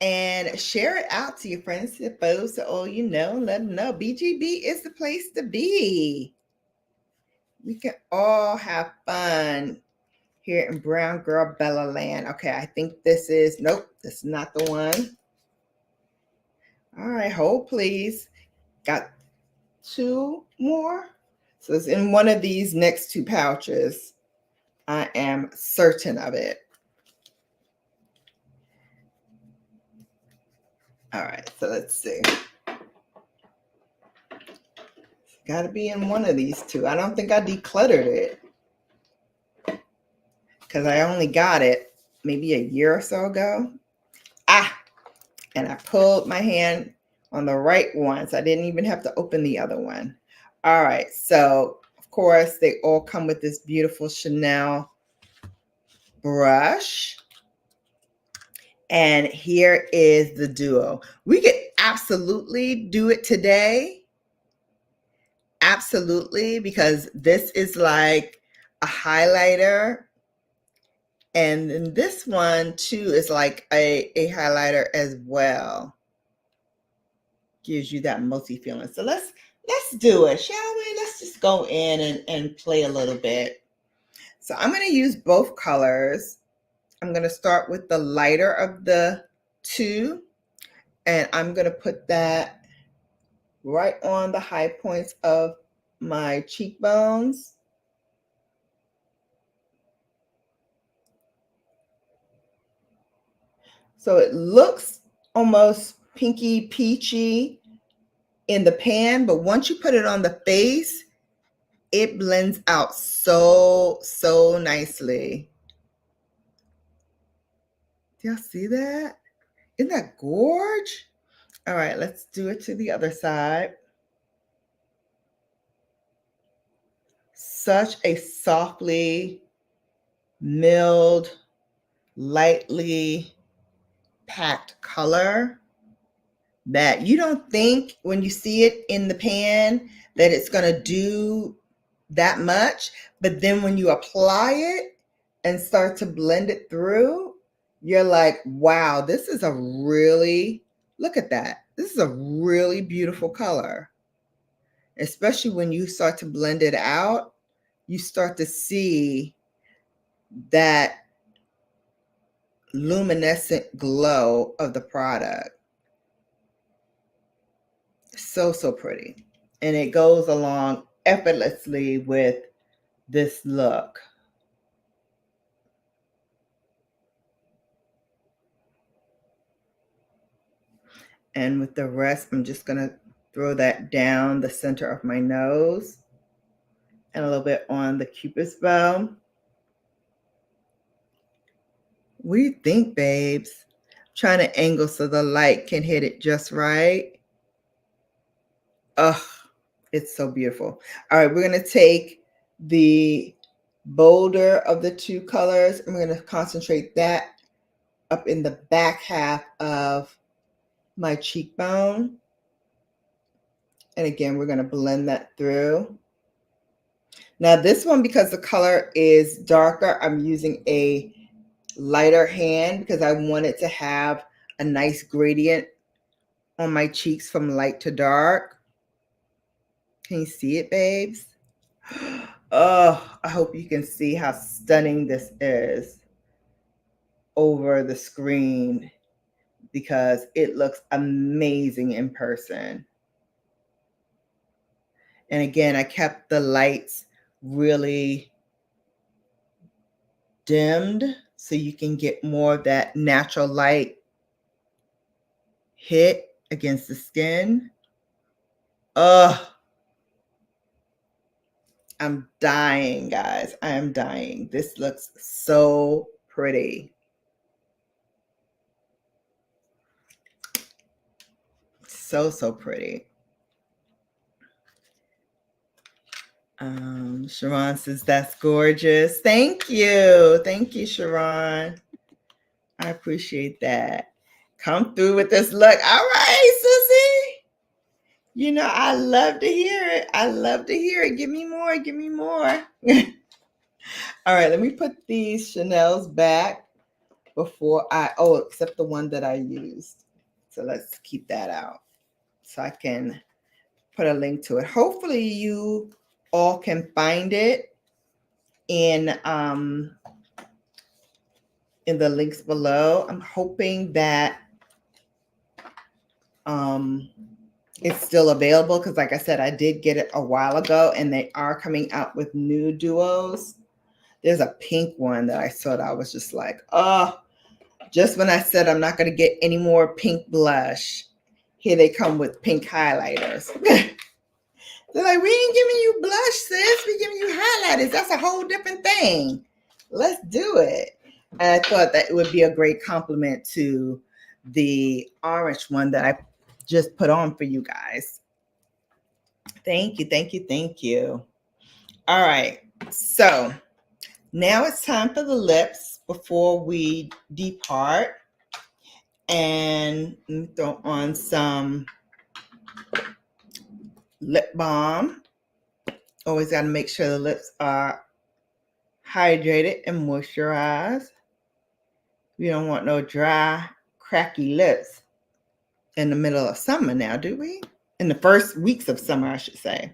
[SPEAKER 1] and share it out to your friends, to foes, to all you know, and let them know BGB is the place to be. We can all have fun here in Brown Girl Bella land. Okay, I think this is, nope, this is not the one. All right, hold please. Got two more. So it's in one of these next two pouches. I am certain of it. All right, so let's see. It's got to be in one of these two. I don't think I decluttered it because I only got it maybe a year or so ago. And I pulled my hand on the right one, so I didn't even have to open the other one. All right, so of course they all come with this beautiful Chanel brush. And here is the duo. We could absolutely do it today. Absolutely, because this is like a highlighter. And then this one too is like a highlighter as well. Gives you that multi feeling. So let's do it, shall we? Let's just go in and play a little bit. So I'm going to use both colors. I'm going to start with the lighter of the two, and I'm going to put that right on the high points of my cheekbones. So it looks almost pinky peachy in the pan, but once you put it on the face, it blends out so nicely. Do y'all see that? Isn't that gorge? All right, let's do it to the other side. Such a softly milled, lightly packed color that you don't think when you see it in the pan that it's going to do that much. But then when you apply it and start to blend it through, you're like, wow, this is a really, look at that. This is a really beautiful color. Especially when you start to blend it out, you start to see that luminescent glow of the product. So pretty. And it goes along effortlessly with this look. And with the rest, I'm just going to throw that down the center of my nose and a little bit on the Cupid's bow. What do you think, babes? I'm trying to angle so the light can hit it just right. Ugh, it's so beautiful. All right, we're going to take the bolder of the two colors, and we're going to concentrate that up in the back half of my cheekbone. And again, we're going to blend that through. Now this one, because the color is darker, I'm using a lighter hand because I wanted to have a nice gradient on my cheeks from light to dark. Can you see it, babes? Oh, I hope you can see how stunning this is over the screen because it looks amazing in person. And again, I kept the lights really dimmed so you can get more of that natural light hit against the skin. Ugh. I'm dying, guys. I am dying. This looks so pretty. So pretty. Sharon says, that's gorgeous. Thank you. Thank you, Sharon. I appreciate that. Come through with this look. All right, Susie. You know, I love to hear it. I love to hear it. Give me more. Give me more. All right, let me put these Chanel's back before except the one that I used. So let's keep that out so I can put a link to it. Hopefully you all can find it in the links below. I'm hoping that it's still available because like I said, I did get it a while ago and they are coming out with new duos. There's a pink one that I saw that I was just like, oh, just when I said I'm not going to get any more pink blush, here they come with pink highlighters. They're like, we ain't giving you blush, sis. We're giving you highlighters. That's a whole different thing. Let's do it. And I thought that it would be a great compliment to the orange one that I just put on for you guys. Thank you, thank you, thank you. All right. So now it's time for the lips before we depart. And let me throw on some lip balm. Always got to make sure the lips are hydrated and moisturized. We don't want no dry, cracky lips in the middle of summer now, do we? In the first weeks of summer, I should say.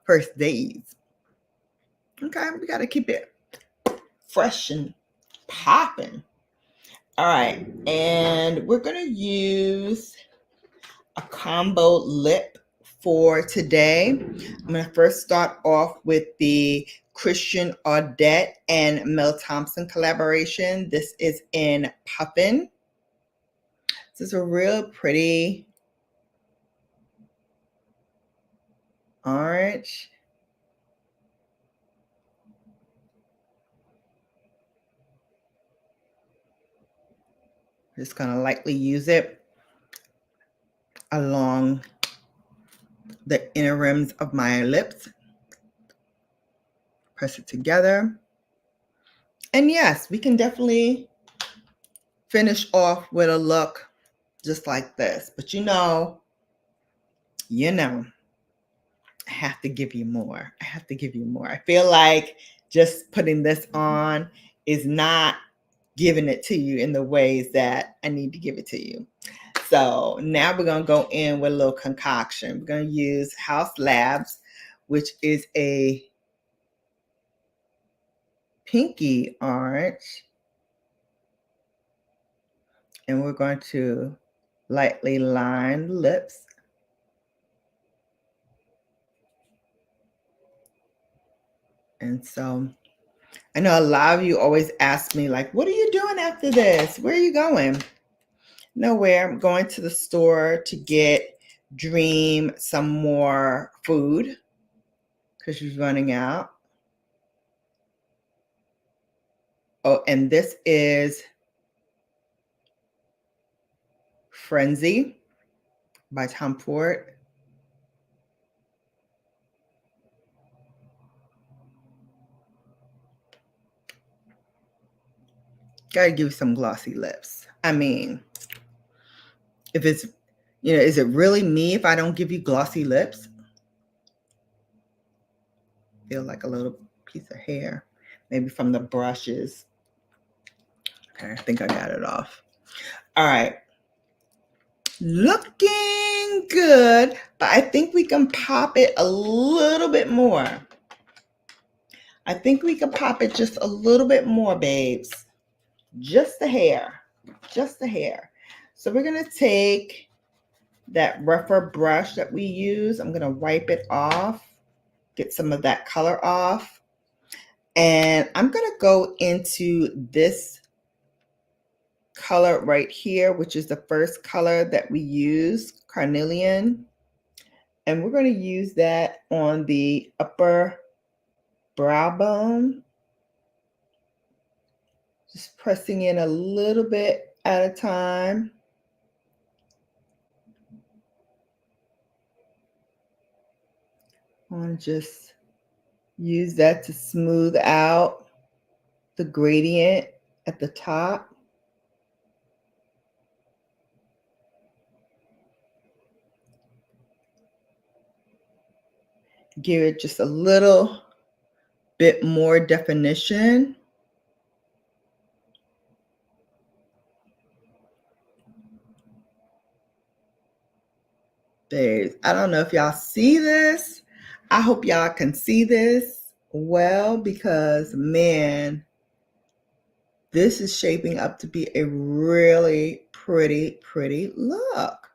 [SPEAKER 1] First days. Okay, we got to keep it fresh and popping. All right, and we're going to use a combo lip for today. I'm going to first start off with the Christian Audette and Mel Thompson collaboration. This is in Puffin. This is a real pretty orange. Just going to lightly use it along the inner rims of my lips. Press it together. And yes, we can definitely finish off with a look just like this. But you know, I have to give you more. I have to give you more. I feel like just putting this on is not giving it to you in the ways that I need to give it to you. So now we're going to go in with a little concoction. We're going to use House Labs, which is a pinky orange. And we're going to lightly line the lips. And so I know a lot of you always ask me, like, what are you doing after this? Where are you going? Nowhere. I'm going to the store to get Dream some more food because she's running out. Oh, and this is Frenzy by Tom Ford. Gotta give you some glossy lips. I mean, if it's, is it really me if I don't give you glossy lips? Feel like a little piece of hair, maybe from the brushes. Okay, I think I got it off. All right. Looking good, but I think we can pop it a little bit more. I think we can pop it just a little bit more, babes. Just a hair. Just a hair. So we're going to take that rougher brush that we use. I'm going to wipe it off, get some of that color off. And I'm going to go into this color right here, which is the first color that we use, Carnelian. And we're going to use that on the upper brow bone. Just pressing in a little bit at a time. I want to just use that to smooth out the gradient at the top. Give it just a little bit more definition. Babes, I don't know if y'all see this. I hope y'all can see this well because, man, this is shaping up to be a really pretty look.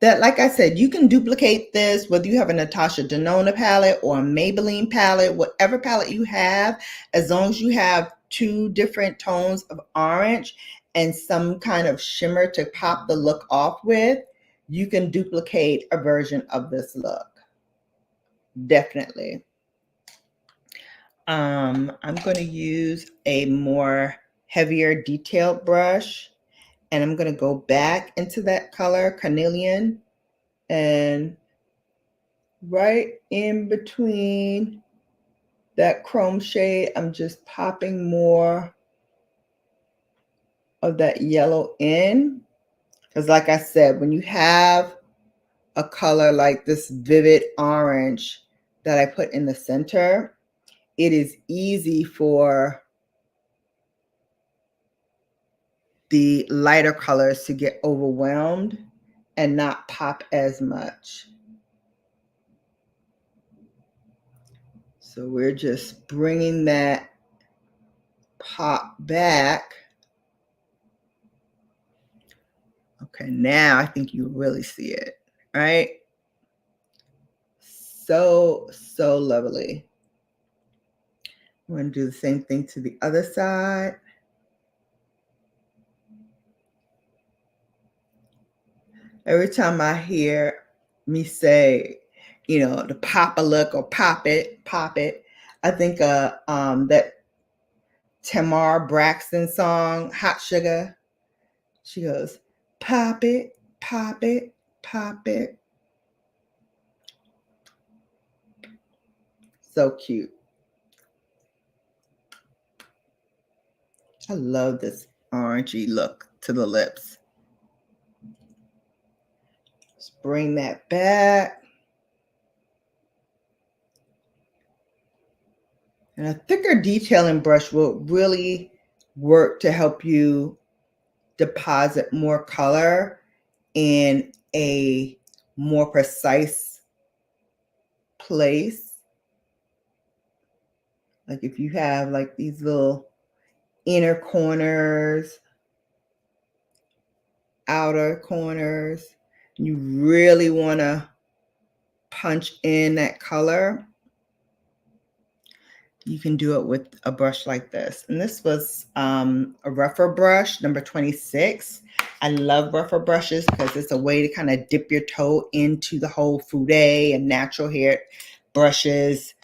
[SPEAKER 1] That, like I said, you can duplicate this whether you have a Natasha Denona palette or a Maybelline palette, whatever palette you have, as long as you have 2 different tones of orange and some kind of shimmer to pop the look off with, you can duplicate a version of this look. Definitely. I'm going to use a more heavier detailed brush, and I'm going to go back into that color, Carnelian, and right in between that chrome shade, I'm just popping more of that yellow in. Because like I said, when you have a color like this vivid orange that I put in the center, it is easy for the lighter colors to get overwhelmed and not pop as much. So we're just bringing that pop back. Okay, now I think you really see it, right? So lovely. I'm going to do the same thing to the other side. Every time I hear me say, the pop a look or pop it, I think that Tamar Braxton song, Hot Sugar. She goes, pop it, pop it, pop it. So cute. I love this orangey look to the lips. Let's bring that back. And a thicker detailing brush will really work to help you deposit more color in a more precise place. Like if you have like these little inner corners, outer corners, you really want to punch in that color. you can do it with a brush like this. And this was a rougher brush, number 26. I love rougher brushes because it's a way to kind of dip your toe into the whole Fude and natural hair brushes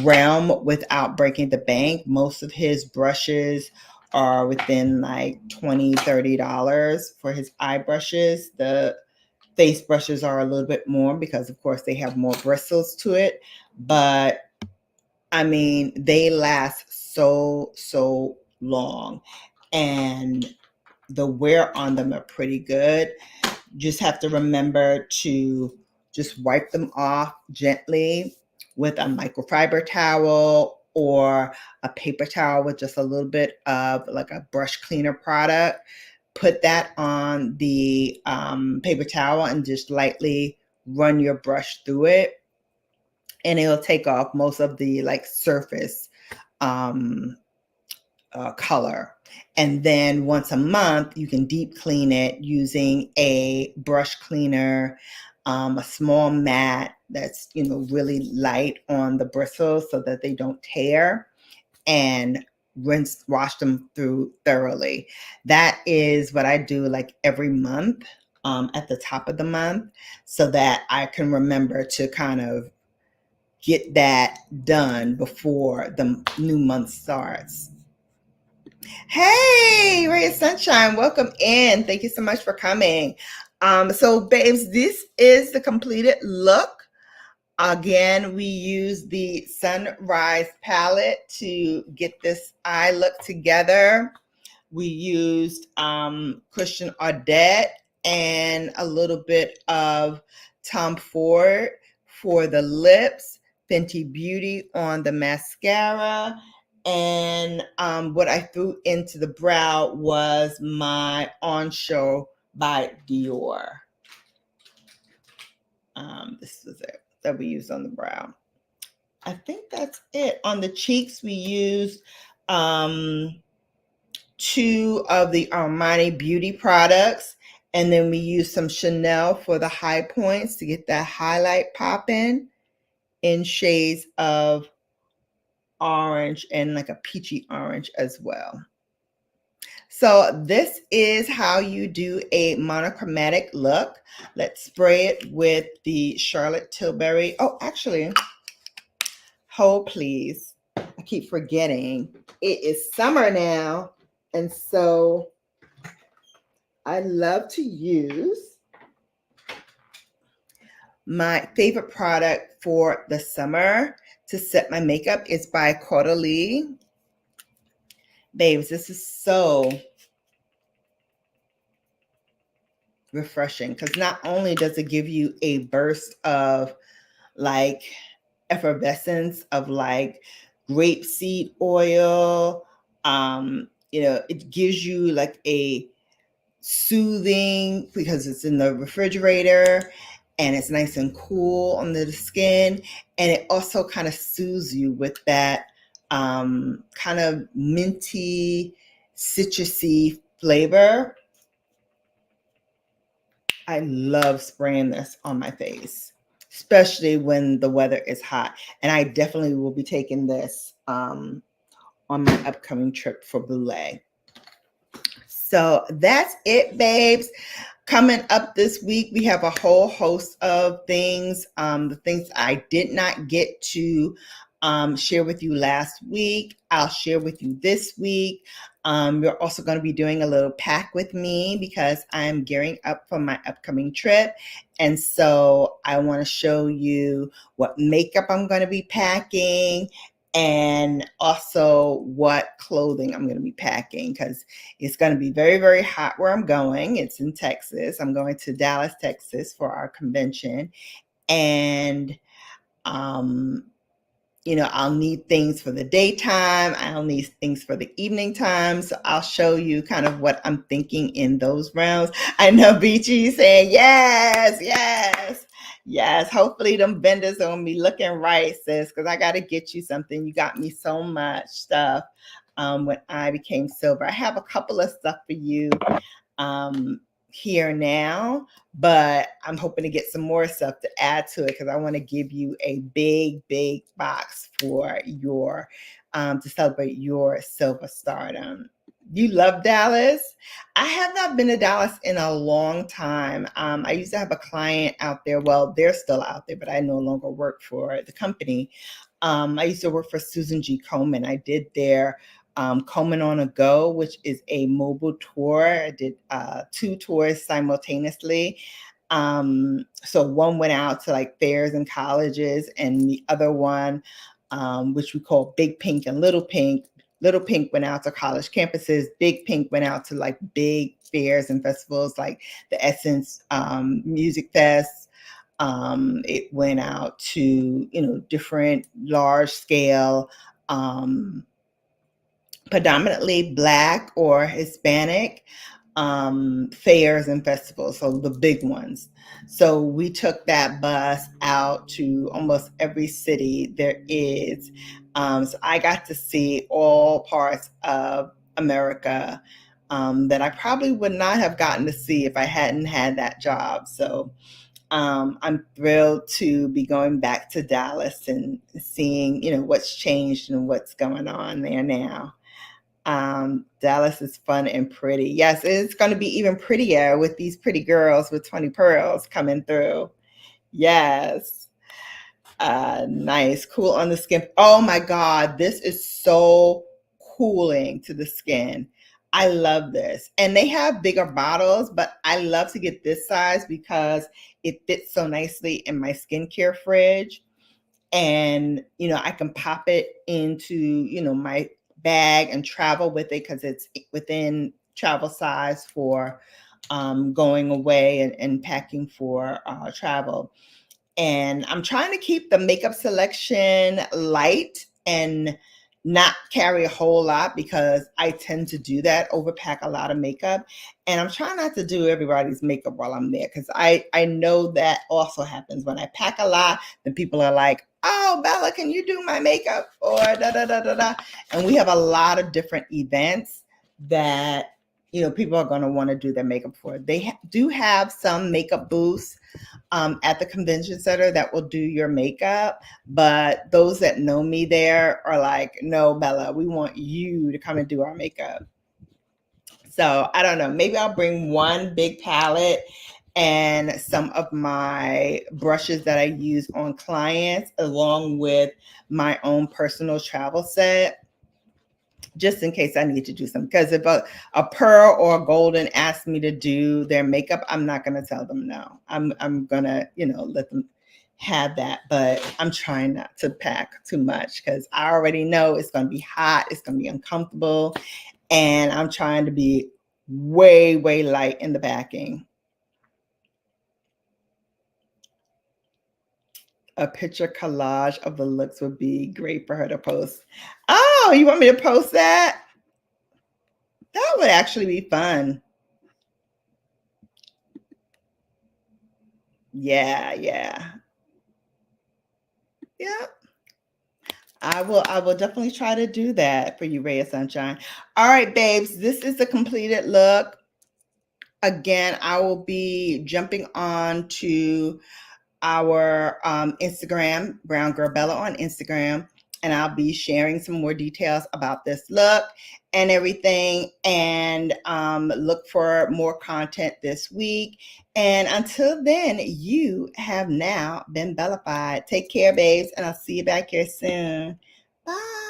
[SPEAKER 1] realm without breaking the bank. Most of his brushes are within like $20-$30 for his eye brushes. The face brushes are a little bit more because, of course, they have more bristles to it. But I mean, they last so long, and the wear on them are pretty good. Just have to remember to just wipe them off gently with a microfiber towel or a paper towel with just a little bit of like a brush cleaner product. Put that on the paper towel and just lightly run your brush through it, and it'll take off most of the like surface um, color. And then once a month, you can deep clean it using a brush cleaner, a small mat that's, you know, really light on the bristles so that they don't tear, and wash them through thoroughly. That is what I do like every month at the top of the month, so that I can remember to kind of get that done before the new month starts. Hey, Ray of Sunshine, welcome in. Thank you so much for coming. So babes, this is the completed look. Again, we use the Sunrise palette to get this eye look together. We used Christian Audette and a little bit of Tom Ford for the lips, Fenty Beauty on the mascara, and what I threw into the brow was my On Show by Dior. This was it that we used on the brow. I think that's it. On the cheeks, we used 2 of the Armani Beauty products, and then we used some Chanel for the high points to get that highlight popping in shades of orange and like a peachy orange as well. So this is how you do a monochromatic look. Let's spray it with the Charlotte Tilbury. Oh, actually, hold please. I keep forgetting. It is summer now, and so I love to use my favorite product for the summer to set my makeup is by Caudalie. Babes, this is so refreshing because not only does it give you a burst of like effervescence of like grapeseed oil, you know, it gives you like a soothing because it's in the refrigerator and it's nice and cool under the skin, and it also kind of soothes you with that kind of minty, citrusy flavor. I love spraying this on my face, especially when the weather is hot, and I definitely will be taking this on my upcoming trip for Boulay. So that's it, babes. Coming up this week, we have a whole host of things. The things I did not get to share with you last week, I'll share with you this week. We're also going to be doing a little pack with me because I'm gearing up for my upcoming trip. And so I want to show you what makeup I'm going to be packing and also what clothing I'm going to be packing because it's going to be very, very hot where I'm going. It's in Texas. I'm going to Dallas, Texas for our convention. And, you know, I'll need things for the daytime. I'll need things for the evening time. So I'll show you kind of what I'm thinking in those rounds. I know Beachy saying, yes, yes, yes. Hopefully them vendors are going to be looking right, sis, because I got to get you something. You got me so much stuff when I became sober. I have a couple of stuff for you here now, but I'm hoping to get some more stuff to add to it because I want to give you a big box for your to celebrate your silver stardom. You love Dallas? I have not been to Dallas in a long time. I used to have a client out there. Well, they're still out there, but I no longer work for the company. I used to work for Susan G. Komen. I did their Komen on a Go, which is a mobile tour. I did 2 tours simultaneously. So one went out to like fairs and colleges, and the other one, which we call Big Pink and Little Pink. Little Pink went out to college campuses. Big Pink went out to like big fairs and festivals like the Essence Music Fest. It went out to, different large scale, predominantly Black or Hispanic fairs and festivals, so the big ones. So we took that bus out to almost every city there is. So I got to see all parts of America that I probably would not have gotten to see if I hadn't had that job. So I'm thrilled to be going back to Dallas and seeing, what's changed and what's going on there now. Dallas is fun and pretty. Yes, it's going to be even prettier with these pretty girls with 20 pearls coming through. Yes. Nice. Cool on the skin. Oh my God, this is so cooling to the skin. I love this. And they have bigger bottles, but I love to get this size because it fits so nicely in my skincare fridge. And, I can pop it into, my bag and travel with it because it's within travel size for going away and packing for travel. And I'm trying to keep the makeup selection light and not carry a whole lot because I tend to do that, overpack a lot of makeup. And I'm trying not to do everybody's makeup while I'm there because I know that also happens. When I pack a lot, then people are like, oh, Bella, can you do my makeup? Or da da da da da. And we have a lot of different events that, people are going to want to do their makeup for. They do have some makeup booths at the convention center that will do your makeup. But those that know me there are like, no, Bella, we want you to come and do our makeup. So I don't know, maybe I'll bring one big palette and some of my brushes that I use on clients along with my own personal travel set, just in case I need to do something. Because if a pearl or a golden asks me to do their makeup, I'm not going to tell them no. I'm going to, let them have that. But I'm trying not to pack too much because I already know it's going to be hot. It's going to be uncomfortable. And I'm trying to be way, way light in the packing. A picture collage of the looks would be great for her to post. Oh, you want me to post that? That would actually be fun. Yeah. Yeah. I will definitely try to do that for you, Ray of Sunshine. All right, babes, this is the completed look. Again, I will be jumping on to our Instagram, BrownGirlBella on Instagram, and I'll be sharing some more details about this look and everything. And look for more content this week. And until then, you have now been Bellafied. Take care, babes, and I'll see you back here soon. Bye.